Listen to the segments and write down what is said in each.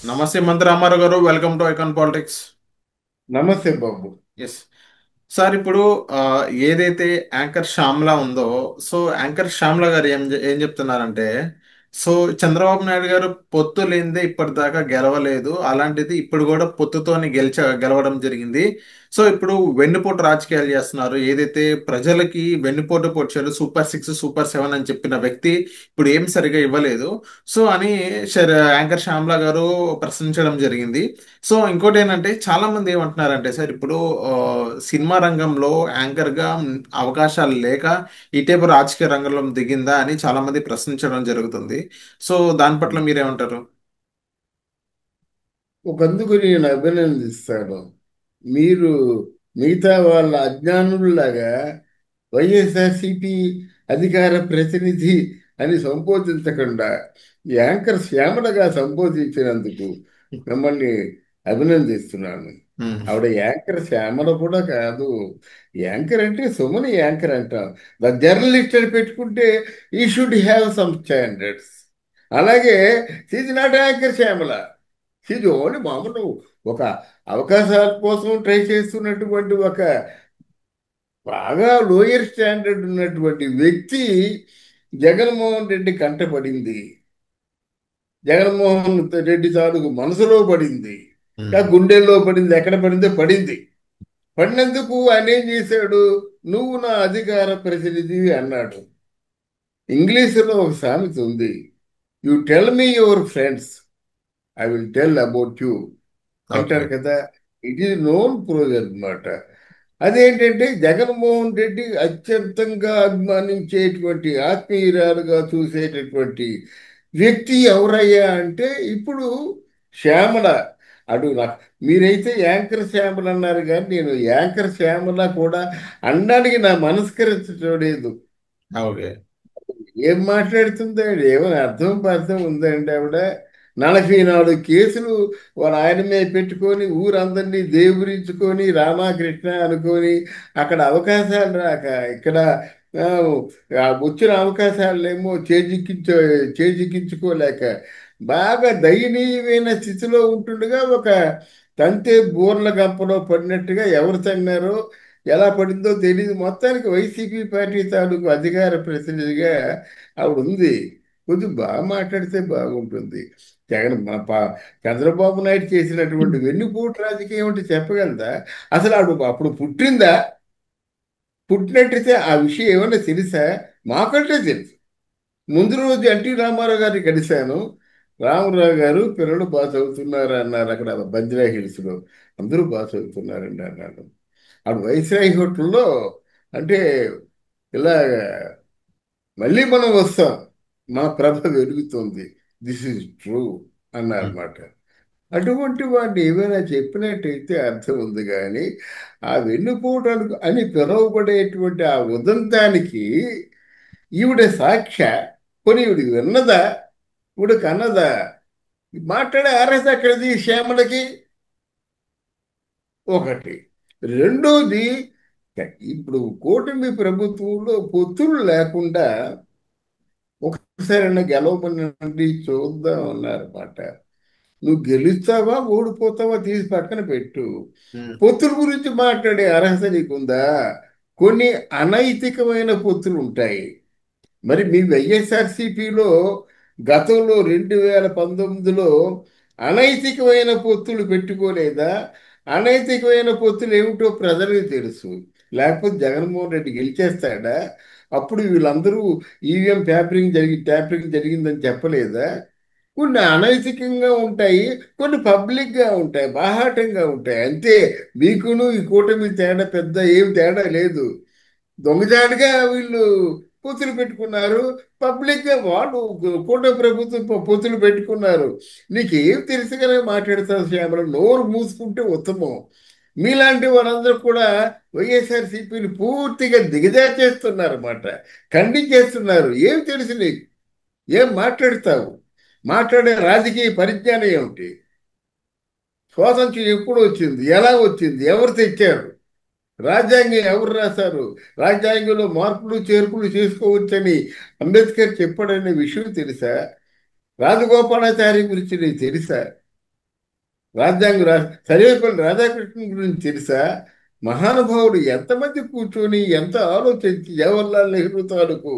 నమస్తే మంత్రి రామారావు గారు, వెల్కమ్ టు ఐకాన్ పాలిటిక్స్. నమస్తే బాబు. ఎస్ సార్, ఇప్పుడు ఆ, ఏదైతే యాంకర్ శ్యామ్లా ఉందో, సో యాంకర్ శ్యామ్లా గారు ఏం చెప్తున్నారంటే, సో చంద్రబాబు నాయుడు గారు పొత్తు లేనిదే ఇప్పటిదాకా గెలవలేదు, అలాంటిది ఇప్పుడు కూడా పొత్తుతోని గెలవడం జరిగింది. సో ఇప్పుడు వెన్నుపోటు రాజకీయాలు చేస్తున్నారు. ఏదైతే ప్రజలకి వెన్నుపోటు పొడిచారు, సూపర్ సిక్స్ సూపర్ సెవెన్ అని చెప్పిన వ్యక్తి ఇప్పుడు ఏం సరిగా ఇవ్వలేదు. సో అని యాంకర్ శ్యామ్లా గారు ప్రశ్నించడం జరిగింది. సో ఇంకోటి ఏంటంటే, చాలా మంది ఏమంటున్నారంటే సార్, ఇప్పుడు ఆ, సినిమా రంగంలో యాంకర్ గా అవకాశాలు లేక ఇటేపు రాజకీయ రంగంలో దిగిందా అని చాలా మంది ప్రశ్నించడం జరుగుతుంది. సో దాని పట్ల మీరేమంటారు? ఒకందుకు నేను అభినందిస్తాను. మీరు మిగతా వాళ్ళ అజ్ఞానుల్లాగా వైఎస్ఆర్సిపి అధికార ప్రతినిధి అని సంబోధించకుండా యాంకర్ శ్యామలగా సంబోధించినందుకు మిమ్మల్ని అభినందిస్తున్నాను. ఉమ్, ఆవిడ యాంకర్ శ్యామల కూడా కాదు. యాంకర్ అంటే సుమని యాంకర్ అంటాం. ద జర్నలిస్ట్ అని పెట్టుకుంటే ఈ షుడ్ హ్యావ్ సమ్ స్టాండర్డ్స్. అలాగే ఇది నాట్ యాంకర్ శ్యామల. ఇది ఓన్లీ మామూలు ఒక అవకాశాల కోసం ట్రై చేస్తున్నటువంటి ఒక బాగా లోయర్ స్టాండర్డ్ ఉన్నటువంటి వ్యక్తి జగన్మోహన్ రెడ్డి కంటపడింది. జగన్మోహన్ రెడ్డి తాలూకు మనసులో పడింది. ఆ ఉమ్, గుండెల్లో పడింది. ఎక్కడ పడిందో పడింది. పడినందుకు ఆయన ఏం చేశాడు? నువ్వు నా అధికార ప్రతినిధి అన్నాడు. ఇంగ్లీషులో ఒక సామెత ఉంది. You tell me your friends, I will tell about you okay. అంటారు కదా. ఇట్ ఈజ్ నోన్ ప్రోజ్ అనమాట. అదేంటంటే జగన్మోహన్ రెడ్డి అత్యంతంగా అభిమానించేటువంటి ఆత్మీయురాలుగా చూసేటటువంటి వ్యక్తి ఎవరయ్యా అంటే ఇప్పుడు శ్యామల. నాకు మీరైతే యాంకర్ శ్యామల అన్నారు, కానీ నేను యాంకర్ శ్యామల కూడా అనడానికి నా మనస్కరించడం లేదు. ఓకే. ఏం మాట్లాడుతుందండి? ఏమైనా అర్థం ఉందండి ఆవిడ? 44 కేసులు వాళ్ళ ఆయన మీద పెట్టుకొని ఊరందరినీ దేవురించుకొని రామకృష్ణ అనుకొని అక్కడ అవకాశాలు రాక ఇక్కడ ఆ, వచ్చిన అవకాశాలేమో చేజిక్కించుకోలేక బాగా దయనీయమైన స్థితిలో ఉంటుండగా ఒక తంతే బోర్ల గంపలో పడినట్టుగా ఎవరు తన్నారో ఎలా పడిందో తెలియదు. మొత్తానికి వైసీపీ పార్టీ తాలూకు అధికార ప్రతినిధిగా ఆవిడ ఉంది. కొంచెం బాగా మాట్లాడితే బాగుంటుంది. జగన్ చంద్రబాబు నాయుడు చేసినటువంటి వెన్నుపోటు రాజకీయం అంటే చెప్పగలదా? అసలు ఆవిడ అప్పుడు పుట్టిందా? పుట్టినట్టయితే ఆ విషయం ఏమన్నా తెలుసా? మాకంటే తెలుసు. ముందు రోజు ఎన్టీ రామారావు గారిని కలిశాను. రామారావు గారు పిల్లలు బాగా చదువుతున్నారు అన్నారు. అక్కడ బంజారా హిల్స్లో అందరూ బాగా చదువుతున్నారండి అన్నాడు. అప్పుడు వైస్రాయ్ హోటల్లో అంటే ఇలా మళ్ళీ మనం వస్తాం, మా ప్రభ వెలుగుతుంది, దిస్ ఇస్ ట్రూ ఉమ్, అన్నారన్నమాట. అటువంటి వాడిని ఏమైనా చెప్పినట్టయితే అర్థం ఉంది. కానీ ఆ వెన్నుపోవటానికి అని పిలువబడేటువంటి ఆ ఉదంతానికి ఈవిడ సాక్ష్య. కొని ఈవిడ విన్నదా? ఈవిడ కన్నదా? మాట్లాడే అర్హత ఎక్కడిది శ్యామలకి? ఒకటి. రెండోది, ఇప్పుడు కూటమి ప్రభుత్వంలో పొత్తులు లేకుండా ఒకసారైనా గెలవమనండి చూద్దాం అన్నారన్నమాట. నువ్వు గెలుస్తావా ఓడిపోతావా తీసి పక్కన పెట్టు. ఉమ్, పొత్తుల గురించి మాట్లాడే అర్హత నీకుందా? కొన్ని అనైతికమైన పొత్తులు ఉంటాయి. మరి మీ వైఎస్ఆర్సీపీలో గతంలో 2019లో అనైతికమైన పొత్తులు పెట్టుకోలేదా? అనైతికమైన పొత్తులు ఏమిటో ప్రజలకు తెలుసు. లేకపోతే జగన్మోహన్ రెడ్డి గెలిచేస్తాడా? అప్పుడు వీళ్ళందరూ ఈవీఎం ట్యాపరింగ్ జరిగిందని చెప్పలేదా? కొన్ని అనైతికంగా ఉంటాయి, కొన్ని పబ్లిక్గా ఉంటాయి, బాహాటంగా ఉంటాయి. అంతే. మీకును ఈ కూటమి తేడా పెద్ద ఏం తేడా లేదు. దొంగజాడిగా వీళ్ళు పొత్తులు పెట్టుకున్నారు. పబ్లిక్గా వాళ్ళు కూటమి ప్రభుత్వం పొత్తులు పెట్టుకున్నారు. నీకేం తెలుసుగానే మాట్లాడతారు శ్యామల? నోరు మూసుకుంటే ఉత్తమం. మీలాంటి వాళ్ళందరూ కూడా వైఎస్ఆర్సీపీని పూర్తిగా దిగజార్చేస్తున్నారు అన్నమాట. ఖండించేస్తున్నారు. ఏం తెలుసు నీకు? ఏం మాట్లాడతావు? మాట్లాడే రాజకీయ పరిజ్ఞానం ఏమిటి? స్వాతంత్ర్యం ఎప్పుడు వచ్చింది? ఎలా వచ్చింది? ఎవరు తెచ్చారు? రాజ్యాంగం ఎవరు రాశారు? రాజ్యాంగంలో మార్పులు చేర్పులు చేసుకోవచ్చని అంబేద్కర్ చెప్పాడనే విషయం తెలుసా? రాజగోపాలాచారి గురించి నీకు తెలుసా? సర్వేపల్లి రాధాకృష్ణన్ గురించి తెలుసా? మహానుభావుడు ఎంతమంది కూర్చొని ఎంత ఆలోచించి జవహర్లాల్ నెహ్రూ తాలూకు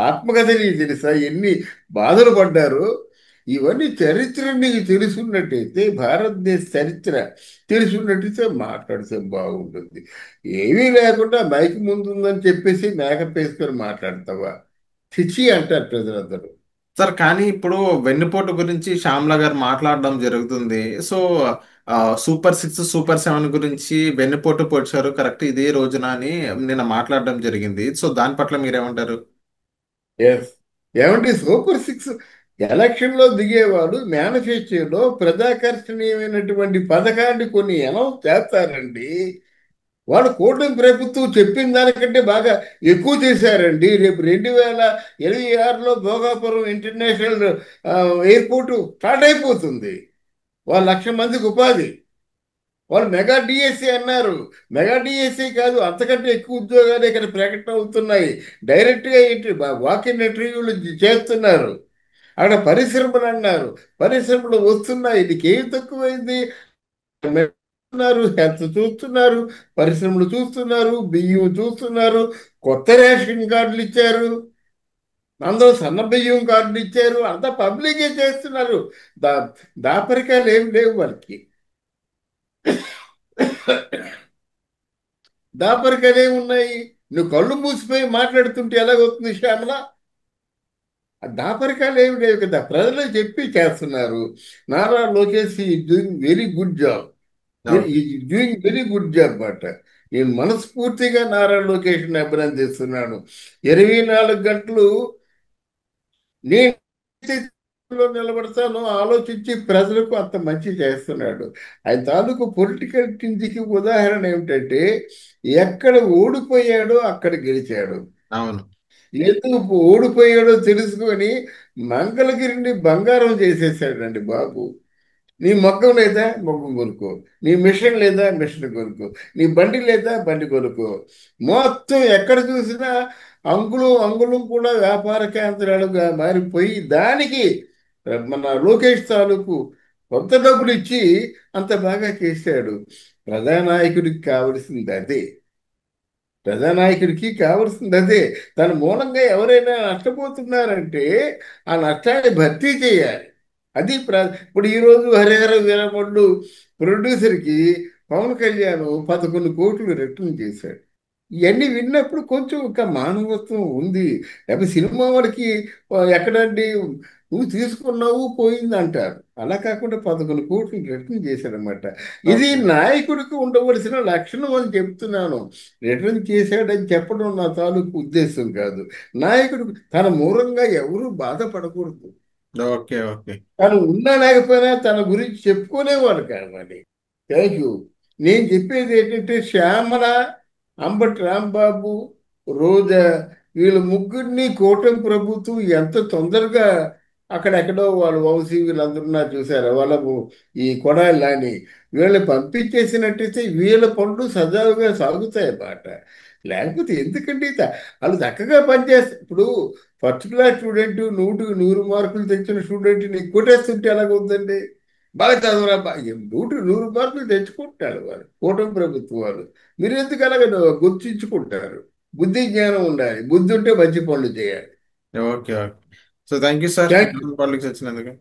ఆత్మకథని తెలుసా, ఎన్ని బాధలు పడ్డారు. ఇవన్నీ చరిత్ర నీకు తెలుసున్నట్టయితే, భారతదేశ చరిత్ర తెలుసున్నట్టయితే మాట్లాడితే బాగుంటుంది. ఏమీ లేకుండా మైక్ ముందుందని చెప్పేసి మేకప్ వేసుకొని మాట్లాడతావా? చిచి అంటారు ప్రజలందరూ. సార్ కానీ ఇప్పుడు వెన్నుపోటు గురించి శ్యామ్లా గారు మాట్లాడడం జరుగుతుంది. So super six super seven గురించి వెన్నుపోటు పొడిచారు కరెక్ట్ ఇదే రోజున అని నిన్న మాట్లాడడం జరిగింది. సో దాని పట్ల మీరేమంటారు? ఎస్. ఏమంటే సూపర్ సిక్స్ ఎలక్షన్లో దిగేవాడు మేనిఫెస్టోలో ప్రజాకర్షణీయమైనటువంటి పథకాన్ని కొన్ని అనౌన్స్ చేస్తారండి. వాళ్ళు కూటమి ప్రభుత్వం చెప్పిన దానికంటే బాగా ఎక్కువ చేశారండి. రేపు 2026లో భోగాపురం ఇంటర్నేషనల్ ఎయిర్పోర్ట్ స్టార్ట్ అయిపోతుంది. వాళ్ళు 1,00,000 మందికి ఉపాధి. వాళ్ళు మెగా డిఎస్సి అన్నారు. మెగా డిఎస్సి కాదు, అంతకంటే ఎక్కువ ఉద్యోగాలు ఇక్కడ ప్రకటన అవుతున్నాయి. డైరెక్ట్గా వాకిన్ ఇంటర్వ్యూలు చేస్తున్నారు. అక్కడ పరిశ్రమలు అన్నారు, పరిశ్రమలు వస్తున్నాయి. నీకేం తక్కువైంది? చూస్తున్నారు, హెల్త్ చూస్తున్నారు, పరిశ్రమలు చూస్తున్నారు, బియ్యం చూస్తున్నారు, కొత్త రేషన్ కార్డులు ఇచ్చారు, అందరూ సన్న బియ్యం కార్డులు ఇచ్చారు, అంతా పబ్లికే చేస్తున్నారు. దా దాపరికాలు ఏం లేవు వాళ్ళకి. దాపరికాలు ఏమున్నాయి? నువ్వు కళ్ళు మూసిపోయి మాట్లాడుతుంటే ఎలాగవుతుంది శ్యామల? ఆ దాపరికాలు ఏమి లేవు కదా, ప్రజలు చెప్పి చేస్తున్నారు. నారా లోకేష్ ఈ doing very good job. Okay. Doing very good job అన్నమాట. నేను మనస్ఫూర్తిగా నారా లోకేష్ని అభినందిస్తున్నాను. 24 గంటలు నేను లో నిలబడతాను ఆలోచించి ప్రజలకు అంత మంచి చేస్తున్నాడు. ఆయన తాలూకు పొలిటికల్ కిందికి ఉదాహరణ ఏమిటంటే, ఎక్కడ ఓడిపోయాడో అక్కడ గెలిచాడు. అవును. ఎందుకు ఓడిపోయాడో తెలుసుకొని మంగళగిరిని బంగారం చేసేసాడండి బాబు. నీ మొగ్గం లేదా మొగ్గం కొనుక్కో, నీ మిషన్ లేదా మిషన్ కొనుక్కో, నీ బండి లేదా బండి కొనుక్కో. మొత్తం ఎక్కడ చూసినా అంగుళం అంగుళం కూడా వ్యాపార కేంద్రాలుగా మారిపోయి, దానికి మన లోకేష్ తాలూకు కొత్త డబ్బులు ఇచ్చి అంత బాగా చేశాడు. ప్రజానాయకుడికి కావలసింది అదే. ప్రజానాయకుడికి కావలసింది అదే. తన మూలంగా ఎవరైనా నష్టపోతున్నారంటే ఆ నష్టాన్ని భర్తీ చేయాలి. అది ఇప్పుడు ఈరోజు హరిహర వీరమల్లు ప్రొడ్యూసర్కి పవన్ కళ్యాణ్ 11 కోట్లు రిటర్న్ చేశాడు. ఇవన్నీ విన్నప్పుడు కొంచెం ఒక మానవత్వం ఉంది. లేకపోతే సినిమా వాడికి ఎక్కడండి నువ్వు తీసుకున్నావు పోయింది అంటారు. అలా కాకుండా 11 కోట్లు రిటర్న్ చేశాడనమాట. ఇది ఓకే. నాయకుడికి ఉండవలసిన లక్షణం అని చెప్తున్నాను. రిటర్న్ చేశాడని చెప్పడం నా తాలూకు ఉద్దేశం కాదు. నాయకుడు తన మూలంగా ఎవరూ బాధపడకూడదు. ఓకే. ఓకే. తను ఉన్నా లేకపోయినా తన గురించి చెప్పుకునేవాడు కావాలి. Thank you. నేను చెప్పేది ఏంటంటే, శ్యామల, అంబటి రాంబాబు, రోజా, వీళ్ళ ముగ్గురిని కూటమి ప్రభుత్వం ఎంత తొందరగా అక్కడెక్కడో వాళ్ళు వంశీ వీళ్ళందరూ చూసారు వాళ్ళకు ఈ కొడాలని వీళ్ళని పంపించేసినట్టయితే వీళ్ళ పనులు సజావుగా సాగుతాయి అన్నమాట. లేకపోతే ఎందుకంటే వాళ్ళు చక్కగా పనిచేస్తారు. ఇప్పుడు ఫస్ట్ క్లాస్ స్టూడెంట్ 100కి 100 మార్కులు తెచ్చిన స్టూడెంట్ నీకు కొట్టేస్తుంటే ఎలాగవుతుందండి? బాగా చదవరా, 100కి 100 మార్కులు తెచ్చుకుంటారు వాళ్ళు కూటమి ప్రభుత్వం వాళ్ళు. మీరు ఎందుకు అలాగ గుర్తించుకుంటారు? బుద్ధి జ్ఞానం ఉండాలి. బుద్ధి ఉంటే మంచి పనులు చేయాలి. Okay. Okay. So thank you sir thank you. Politics వచ్చినందుకు.